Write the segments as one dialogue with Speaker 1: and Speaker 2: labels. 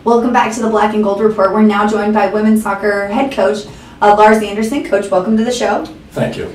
Speaker 1: Welcome back to the Black and Gold Report. We're now joined by women's soccer head coach Lars Anderson. Coach, welcome to the show.
Speaker 2: Thank you.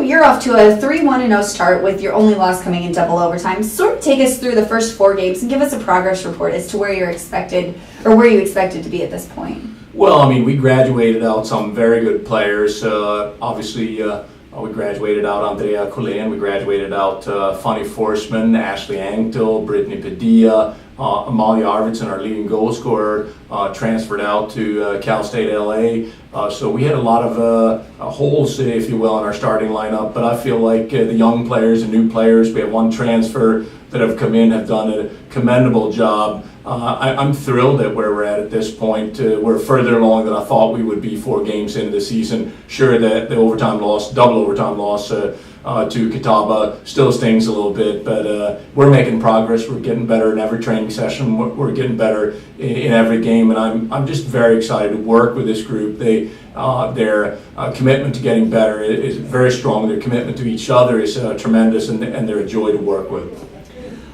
Speaker 1: You're off to a 3-1-0 start with your only loss coming in double overtime. Sort of take us through the first 4 games and give us a progress report as to where you expected to be at this point.
Speaker 2: Well, I mean, we graduated out some very good players. Obviously, we graduated out Andrea Colén, we graduated out Fanny Forsman, Ashley Anctil, Brittany Padilla, Amalia Arvidsson, our leading goal scorer, transferred out to Cal State LA. So we had a lot of holes, if you will, in our starting lineup. But I feel like the young players and new players, we have one transfer that have come in, have done a commendable job. I'm thrilled at where we're at this point. We're further along than I thought we would be 4 games into the season. Sure, that the overtime loss, double overtime loss to Catawba still stings a little bit, but we're making progress. We're getting better in every training session. We're getting better in every game, and I'm just very excited to work with this group. Their commitment to getting better is very strong. Their commitment to each other is tremendous, and they're a joy to work with.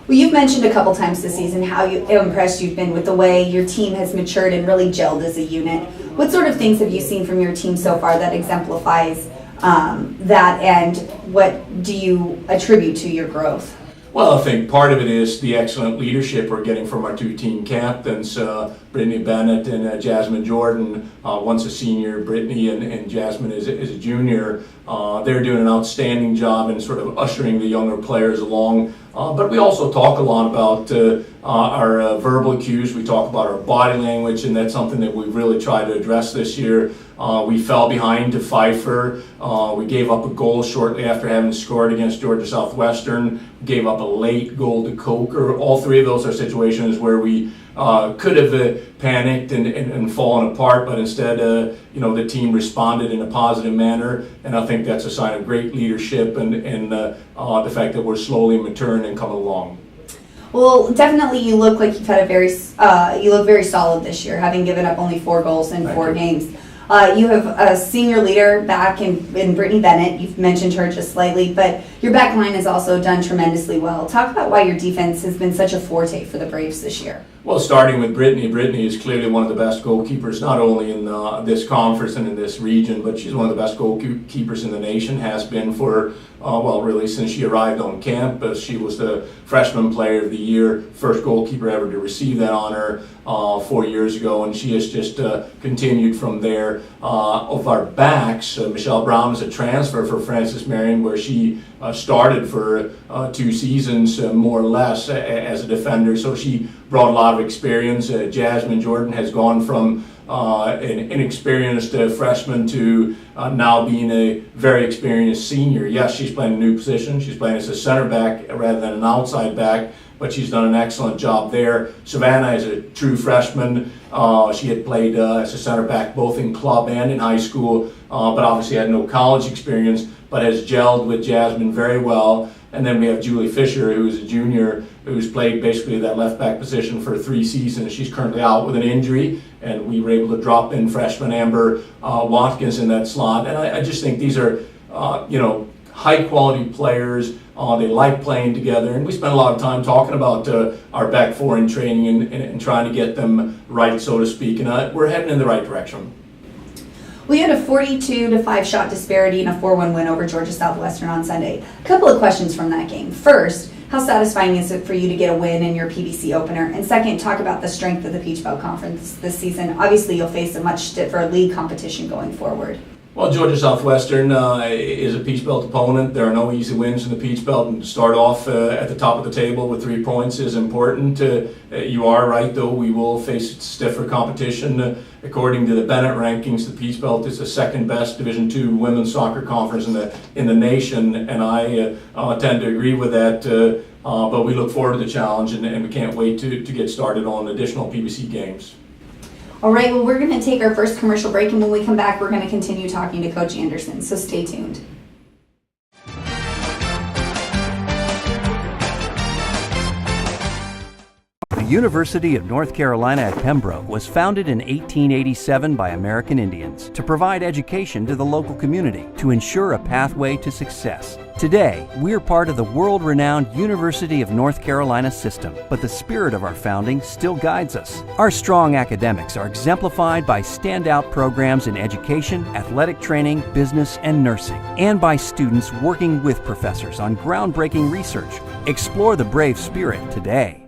Speaker 1: Well, you've mentioned a couple times this season how impressed you've been with the way your team has matured and really gelled as a unit. What sort of things have you seen from your team so far that exemplifies that, and what do you attribute to your growth?
Speaker 2: Well, I think part of it is the excellent leadership we're getting from our 2 team captains, Brittany Bennett and Jasmine Jordan. Once a senior, Brittany and Jasmine is a junior. They're doing an outstanding job in sort of ushering the younger players along. But we also talk a lot about our verbal cues. We talk about our body language, and that's something that we've really tried to address this year. We fell behind to Pfeiffer. We gave up a goal shortly after having scored against Georgia Southwestern. We gave up a late goal to Coker. All 3 of those are situations where we could have panicked and fallen apart, but instead, the team responded in a positive manner, and I think that's a sign of great leadership and the fact that we're slowly maturing and coming along.
Speaker 1: Well, definitely you look like you've had you look very solid this year, having given up only 4 goals in 4 games. You have a senior leader back in Brittany Bennett. You've mentioned her just slightly, but your back line has also done tremendously well. Talk about why your defense has been such a forte for the Braves this year.
Speaker 2: Well, starting with Brittany. Brittany is clearly one of the best goalkeepers, not only in this conference and in this region, but she's one of the best goalkeepers in the nation, has been for, really since she arrived on campus. She was the Freshman Player of the Year, first goalkeeper ever to receive that honor 4 years ago, and she has just continued from there. Of our backs, Michelle Brown is a transfer for Francis Marion, where she started for 2 seasons, more or less, as a defender, so she brought a lot of experience. Jasmine Jordan has gone from an inexperienced freshman to now being a very experienced senior. Yes, she's playing a new position. She's playing as a center back rather than an outside back, but she's done an excellent job there. Savannah is a true freshman. She had played as a center back both in club and in high school, but obviously had no college experience, but has gelled with Jasmine very well. And then we have Julie Fisher, who is a junior, who's played basically that left back position for 3 seasons. She's currently out with an injury, and we were able to drop in freshman Amber Watkins in that slot. And I just think these are, high quality players. They like playing together, and we spend a lot of time talking about our back 4 in training and trying to get them right, so to speak. And we're heading in the right direction.
Speaker 1: We had a 42-5 shot disparity in a 4-1 win over Georgia Southwestern on Sunday. A couple of questions from that game. First, how satisfying is it for you to get a win in your PBC opener? And second, talk about the strength of the Peach Belt Conference this season. Obviously, you'll face a much stiffer league competition going forward.
Speaker 2: Well, Georgia Southwestern is a Peach Belt opponent. There are no easy wins in the Peach Belt, and to start off at the top of the table with 3 points is important. You are right, though. We will face stiffer competition. According to the Bennett rankings, the Peach Belt is the 2nd best Division II women's soccer conference in the nation, and I tend to agree with that. But we look forward to the challenge, and we can't wait to get started on additional PBC games.
Speaker 1: All right, well, we're going to take our first commercial break, and when we come back, we're going to continue talking to Coach Anderson, so stay tuned.
Speaker 3: The University of North Carolina at Pembroke was founded in 1887 by American Indians to provide education to the local community to ensure a pathway to success. Today, we're part of the world-renowned University of North Carolina system, but the spirit of our founding still guides us. Our strong academics are exemplified by standout programs in education, athletic training, business, and nursing, and by students working with professors on groundbreaking research. Explore the brave spirit today.